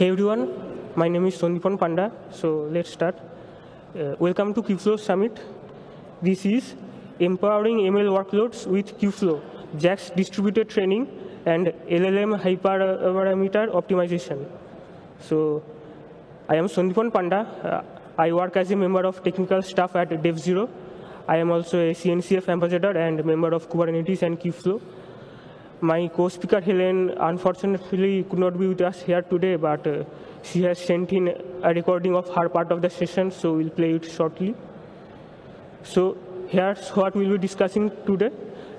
Hey everyone, my name is Sandipan Panda. So let's start. Welcome to Kubeflow Summit. This is Empowering ML Workloads with Kubeflow, JAX Distributed Training, and LLM Hyperparameter Optimization. So I am Sandipan Panda. I work as a member of technical staff at DevZero. I am also a CNCF ambassador and member of Kubernetes and Kubeflow. My co-speaker Helen unfortunately could not be with us here today, but she has sent in a recording of her part of the session, so we'll play it shortly. So here's what we'll be discussing today.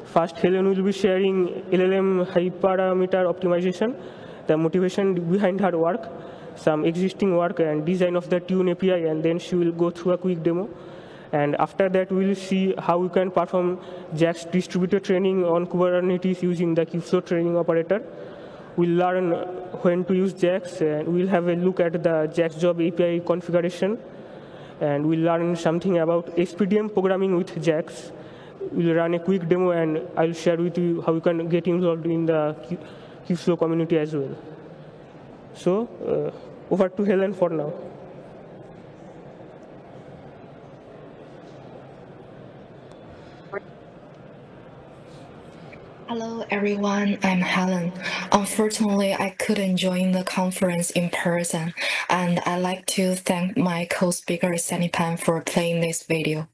First, Helen will be sharing LLM hyperparameter optimization, the motivation behind her work, some existing work and design of the Tune API, and then she will go through a quick demo. And after that, we'll see how we can perform JAX distributed training on Kubernetes using the Kubeflow training operator. We'll learn when to use JAX, and we'll have a look at the JAX job API configuration. And we'll learn something about SPDM programming with JAX. We'll run a quick demo, and I'll share with you how you can get involved in the Kubeflow community as well. So over to Helen for now. Hello everyone, I'm Helen. Unfortunately, I couldn't join the conference in person, and I'd like to thank my co-speaker Sandipan for playing this video.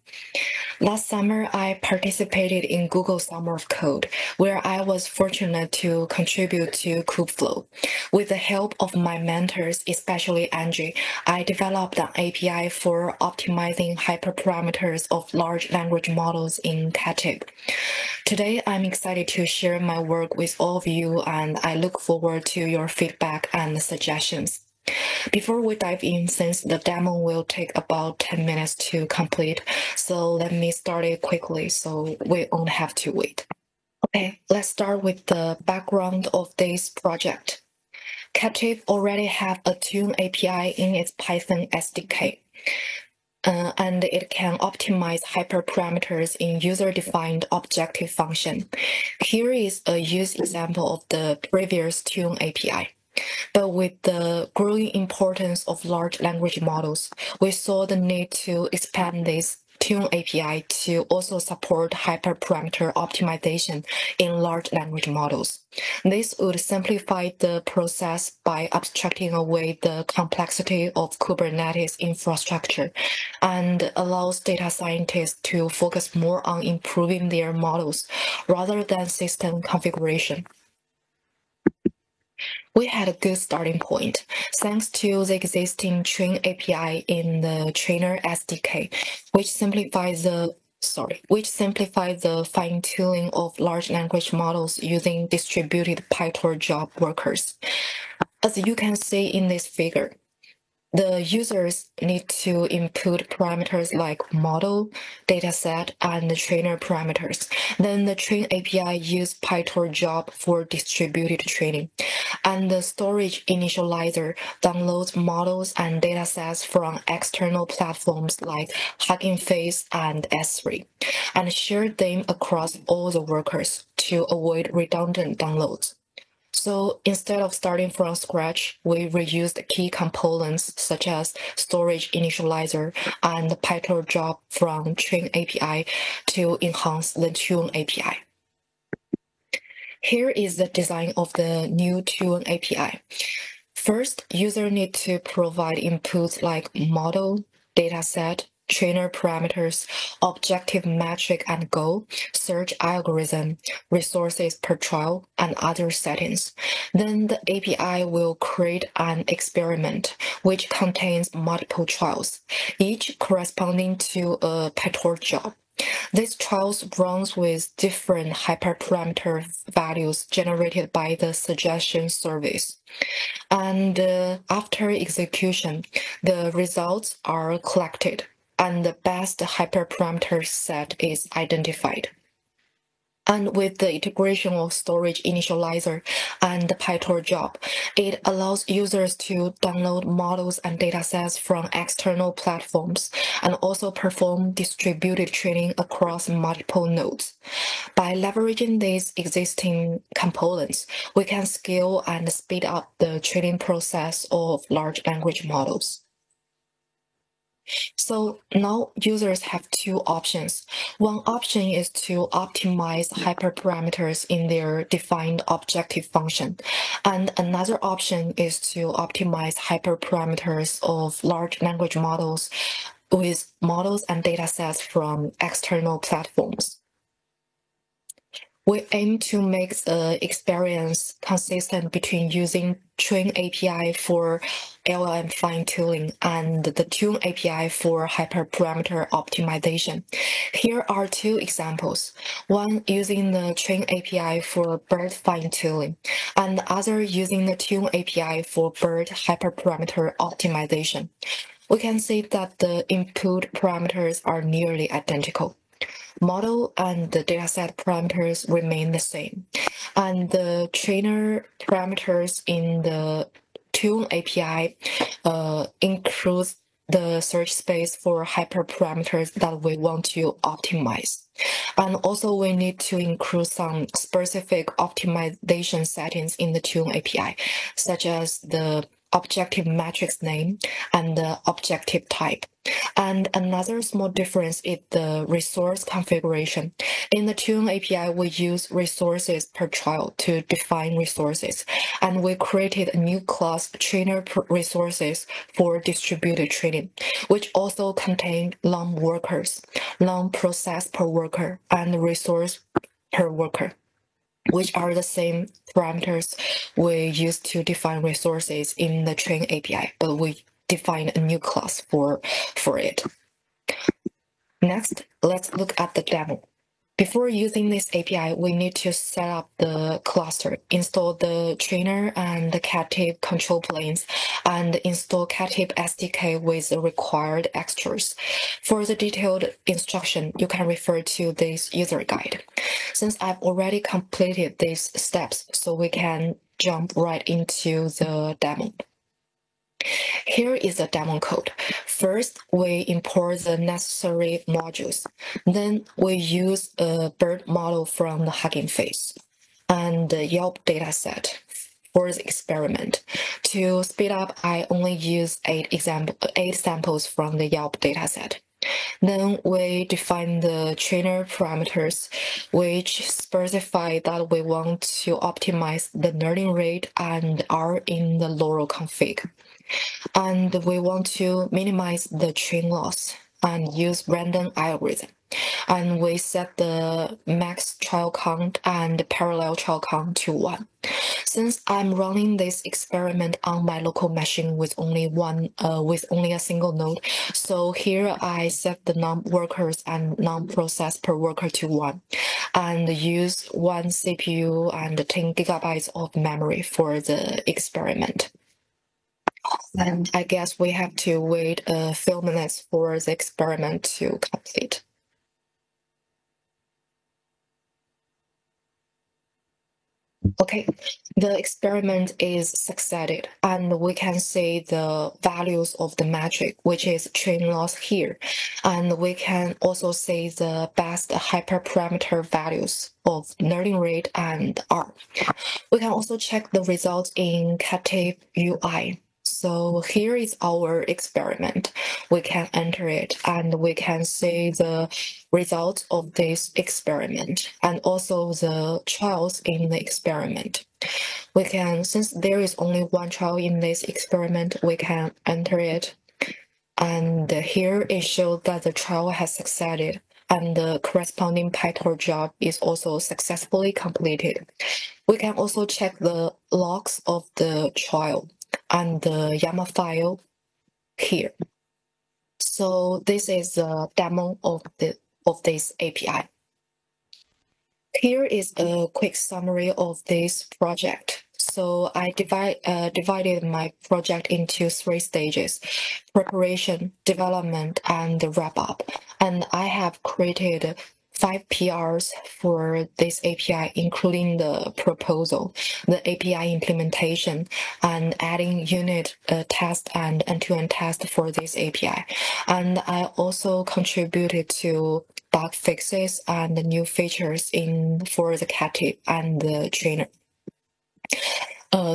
Last summer, I participated in Google Summer of Code, where I was fortunate to contribute to Kubeflow. With the help of my mentors, especially Angie, I developed an API for optimizing hyperparameters of large language models in Khatib. Today, I'm excited to share my work with all of you, and I look forward to your feedback and suggestions. Before we dive in, since the demo will take about 10 minutes to complete, so let me start it quickly so we won't have to wait. Okay, let's start with the background of this project. Khatib already have a Tune API in its Python SDK. And it can optimize hyperparameters in user-defined objective function. Here is a use example of the previous Tune API. But with the growing importance of large language models, we saw the need to expand this Tune API to also support hyperparameter optimization in large language models. This would simplify the process by abstracting away the complexity of Kubernetes infrastructure and allows data scientists to focus more on improving their models rather than system configuration. We had a good starting point, thanks to the existing Train API in the Trainer SDK, which simplifies the fine-tuning of large language models using distributed PyTorch job workers. As you can see in this figure, the users need to input parameters like model, dataset, and trainer parameters. Then the Train API uses PyTorch job for distributed training. And the storage initializer downloads models and datasets from external platforms like Hugging Face and S3, and shares them across all the workers to avoid redundant downloads. So instead of starting from scratch, we reused key components such as storage initializer and PyTorch job from Train API to enhance the Tune API. Here is the design of the new Tune API. First, user need to provide inputs like model, dataset, trainer parameters, objective metric and goal, search algorithm, resources per trial, and other settings. Then the API will create an experiment which contains multiple trials, each corresponding to a PyTorch job. These trials runs with different hyperparameter values generated by the suggestion service. And after execution, the results are collected, and the best hyperparameter set is identified. And with the integration of storage initializer and the PyTorch job, it allows users to download models and datasets from external platforms and also perform distributed training across multiple nodes. By leveraging these existing components, we can scale and speed up the training process of large language models. So now users have two options. One option is to optimize hyperparameters in their defined objective function. And another option is to optimize hyperparameters of large language models with models and datasets from external platforms. We aim to make the experience consistent between using Train API for LLM fine-tuning and the Tune API for hyperparameter optimization. Here are two examples, one using the Train API for BERT fine-tuning, and the other using the Tune API for BERT hyperparameter optimization. We can see that the input parameters are nearly identical. Model and the dataset parameters remain the same, and the trainer parameters in the Tune API includes the search space for hyperparameters that we want to optimize. And also we need to include some specific optimization settings in the Tune API, such as the objective matrix name and the objective type. And another small difference is the resource configuration. In the Tune API, we use resources per trial to define resources, and we created a new class trainer resources for distributed training, which also contain long workers, long process per worker, and resource per worker, which are the same parameters we use to define resources in the Train API, but we define a new class for it. Next, let's look at the demo. Before using this API, we need to set up the cluster, install the trainer and the Cative control planes, and install Cative SDK with the required extras. For the detailed instruction, you can refer to this user guide. Since I've already completed these steps, so we can jump right into the demo. Here is the demo code. First, we import the necessary modules. Then we use a BERT model from the Hugging Face and the Yelp dataset for the experiment. To speed up, I only use 8 samples from the Yelp dataset. Then we define the trainer parameters, which specify that we want to optimize the learning rate and are in the Laurel config. And we want to minimize the train loss and use random algorithm. And we set the max trial count and parallel trial count to 1. Since I'm running this experiment on my local machine with only a single node, so here I set the non-workers and non-process per worker to 1, and use 1 CPU and 10 gigabytes of memory for the experiment. And I guess we have to wait a few minutes for the experiment to complete. Okay, the experiment is succeeded, and we can see the values of the metric, which is train loss here. And we can also see the best hyperparameter values of learning rate and R. We can also check the results in Cative UI. So here is our experiment. We can enter it and we can see the results of this experiment and also the trials in the experiment. We can, since there is only one trial in this experiment, we can enter it. And here it shows that the trial has succeeded and the corresponding PyTorch job is also successfully completed. We can also check the logs of the trial and the YAML file here. So this is a demo of this API. Here is a quick summary of this project. So I divided my project into 3 stages: preparation, development, and wrap up. And I have created 5 PRs for this API, including the proposal, the API implementation, and adding unit test and end-to-end test for this API. And I also contributed to bug fixes and new features for the captive and the trainer.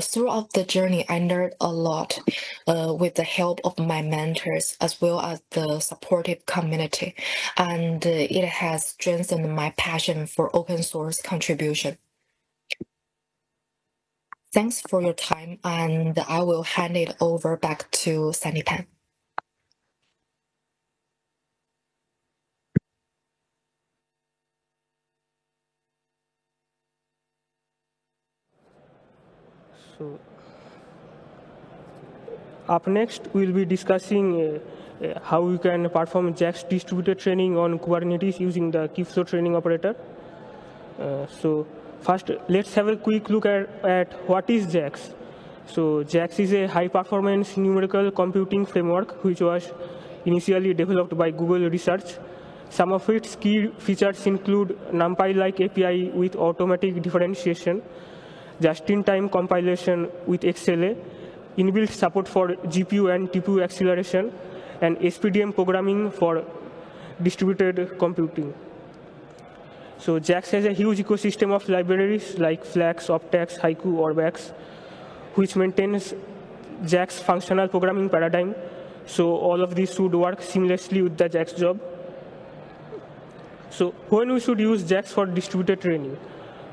Throughout the journey, I learned a lot with the help of my mentors as well as the supportive community, and it has strengthened my passion for open source contribution. Thanks for your time, and I will hand it over back to Sunny Pan. So, up next, we'll be discussing how we can perform JAX distributed training on Kubernetes using the Kubeflow training operator. So first, let's have a quick look at what is JAX. So JAX is a high-performance numerical computing framework which was initially developed by Google Research. Some of its key features include NumPy-like API with automatic differentiation, just-in-time compilation with XLA, inbuilt support for GPU and TPU acceleration, and SPDM programming for distributed computing. So JAX has a huge ecosystem of libraries like Flax, Optax, Haiku, or Bax, which maintains JAX functional programming paradigm. So all of these should work seamlessly with the JAX job. So when we should use JAX for distributed training?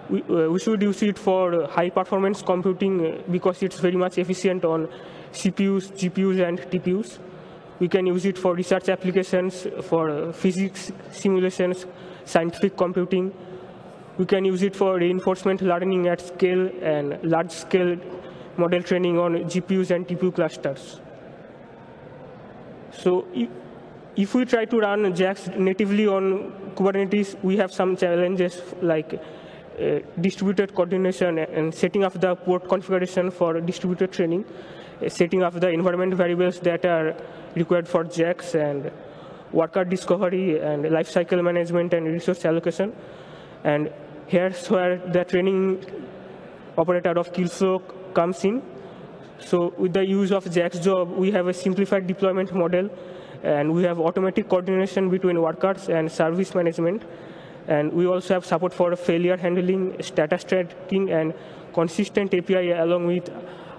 We should use it for high-performance computing because it's very much efficient on CPUs, GPUs, and TPUs. We can use it for research applications, for physics simulations, scientific computing. We can use it for reinforcement learning at scale and large-scale model training on GPUs and TPU clusters. So if we try to run JAX natively on Kubernetes, we have some challenges like distributed coordination and setting up the port configuration for distributed training, setting up the environment variables that are required for JAX, and worker discovery and lifecycle management and resource allocation. And here's where the training operator of Kubeflow comes in. So with the use of JAX job, we have a simplified deployment model, and we have automatic coordination between workers and service management. And we also have support for failure handling, status tracking, and consistent API along with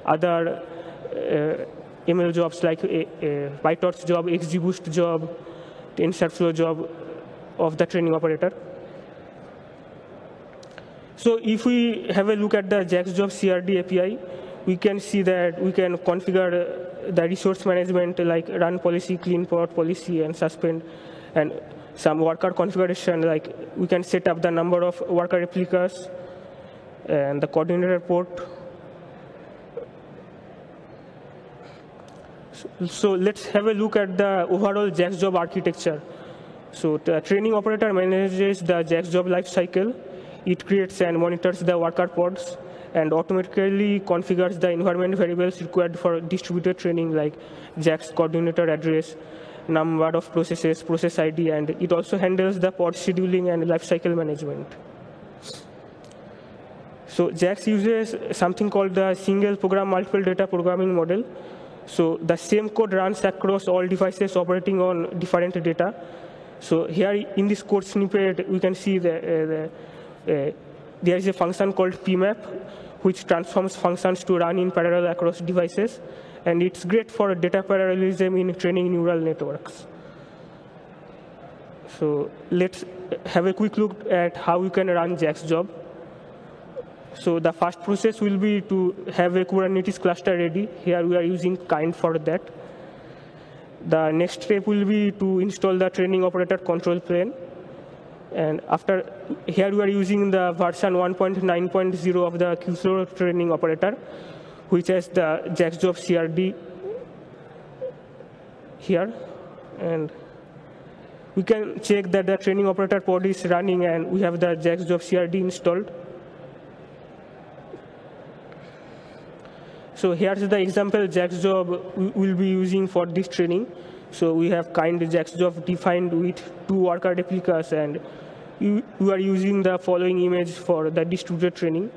other ML jobs like PyTorch job, XGBoost job, TensorFlow job of the training operator. So if we have a look at the JAX job CRD API, we can see that we can configure the resource management like run policy, clean port policy, and suspend, and some worker configuration, like we can set up the number of worker replicas and the coordinator port. So let's have a look at the overall JAX job architecture. So the training operator manages the JAX job lifecycle. It creates and monitors the worker pods and automatically configures the environment variables required for distributed training like JAX coordinator address, number of processes, process ID, and it also handles the pod scheduling and lifecycle management. So JAX uses something called the single program multiple data programming model. So the same code runs across all devices operating on different data. So here in this code snippet, we can see there is a function called pmap, which transforms functions to run in parallel across devices. And it's great for data parallelism in training neural networks. So let's have a quick look at how we can run JAX job. So the first process will be to have a Kubernetes cluster ready. Here we are using Kind for that. The next step will be to install the training operator control plane. And after, here we are using the version 1.9.0 of the Kubeflow training operator, which has the JAX job CRD here. And we can check that the training operator pod is running and we have the JAX job CRD installed. So here's the example JAX job we will be using for this training. So we have kind JAX job defined with 2 worker replicas and we are using the following image for the distributed training.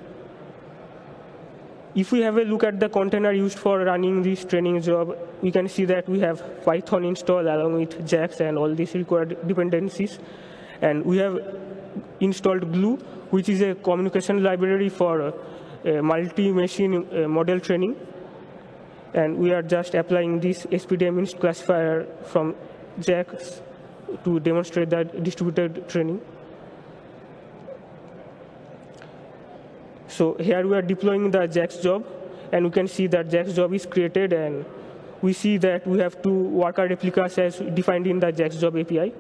If we have a look at the container used for running this training job, we can see that we have Python installed along with JAX and all these required dependencies. And we have installed Glue, which is a communication library for multi-machine model training. And we are just applying this SPDMinst classifier from JAX to demonstrate that distributed training. So here we are deploying the JAX job, and we can see that JAX job is created, and we see that we have 2 worker replicas as defined in the JAX job API.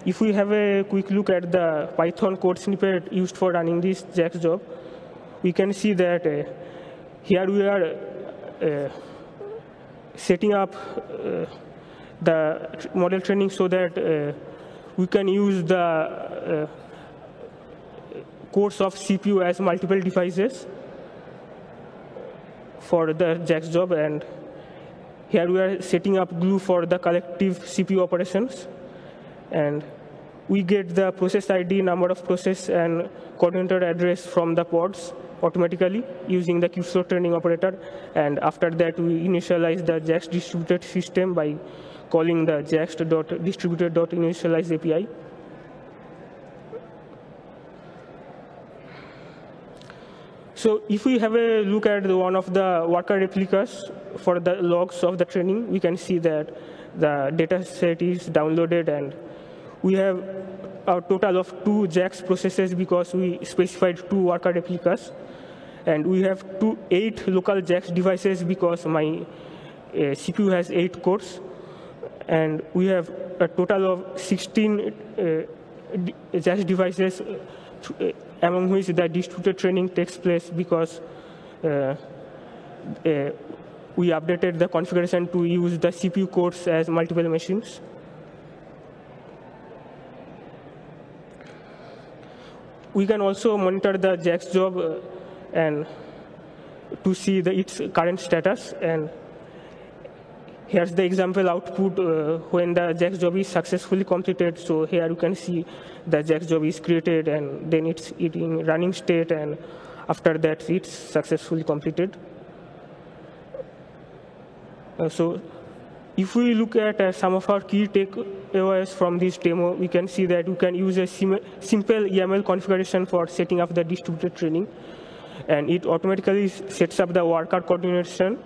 If we have a quick look at the Python code snippet used for running this JAX job, we can see that here we are setting up the model training so that we can use the cores of CPU as multiple devices for the JAX job, and here we are setting up Glue for the collective CPU operations, and we get the process ID, number of process, and coordinator address from the pods automatically using the Kubeflow training operator, and after that we initialize the JAX distributed system by calling the jax.distributed.initialize API. So if we have a look at one of the worker replicas for the logs of the training, we can see that the data set is downloaded, and we have a total of 2 JAX processes because we specified 2 worker replicas. And we have 8 local JAX devices because my CPU has 8 cores. And we have a total of 16 JAX devices among which the distributed training takes place because we updated the configuration to use the CPU cores as multiple machines. We can also monitor the JAX job and to see its current status. And here's the example output when the JAX job is successfully completed. So here you can see the JAX job is created, and then it's in running state, and after that it's successfully completed. So if we look at some of our key takeaways from this demo, we can see that we can use a simple YAML configuration for setting up the distributed training, and it automatically sets up the worker coordination,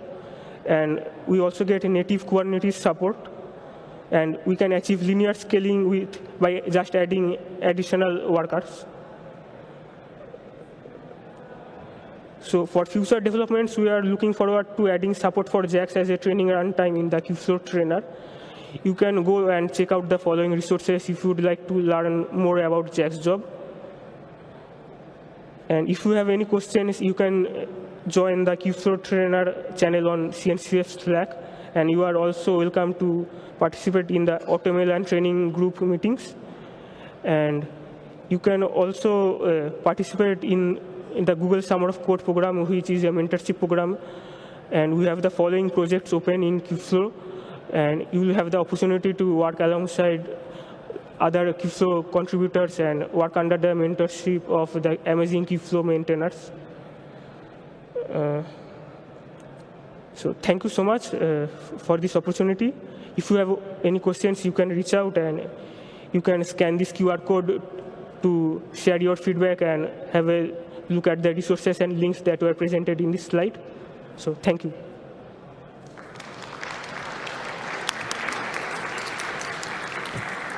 and we also get a native Kubernetes support, and we can achieve linear scaling by just adding additional workers. So for future developments, we are looking forward to adding support for JAX as a training runtime in the Kubeflow trainer. You can go and check out the following resources if you would like to learn more about JAX job. And if you have any questions, you can join the Kubeflow trainer channel on CNCF Slack, and you are also welcome to participate in the AutoML and training group meetings. And you can also participate in the Google Summer of Code program, which is a mentorship program. And we have the following projects open in Kubeflow, and you will have the opportunity to work alongside other Kubeflow contributors and work under the mentorship of the amazing Kubeflow maintainers. So thank you so much for this opportunity. If you have any questions, you can reach out, and you can scan this QR code to share your feedback and have a look at the resources and links that were presented in this slide. So thank you.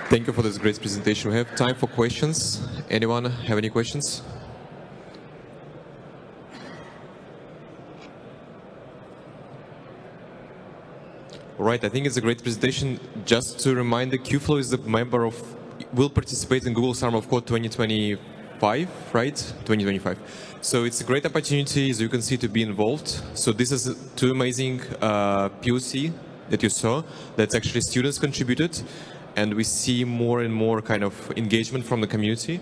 Thank you for this great presentation. We have time for questions. Anyone have any questions? All right, I think it's a great presentation. Just to remind, the Kubeflow is a member of, will participate in Google Summer of Code 2025, right? 2025. So it's a great opportunity, as you can see, to be involved. So this is 2 amazing POC that you saw. That's actually students contributed. And we see more and more kind of engagement from the community.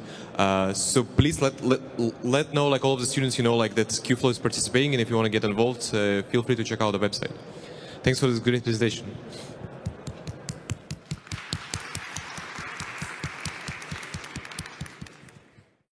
So please let know, like all of the students, you know, like that Kubeflow is participating, and if you want to get involved, feel free to check out the website. Thanks for this great presentation.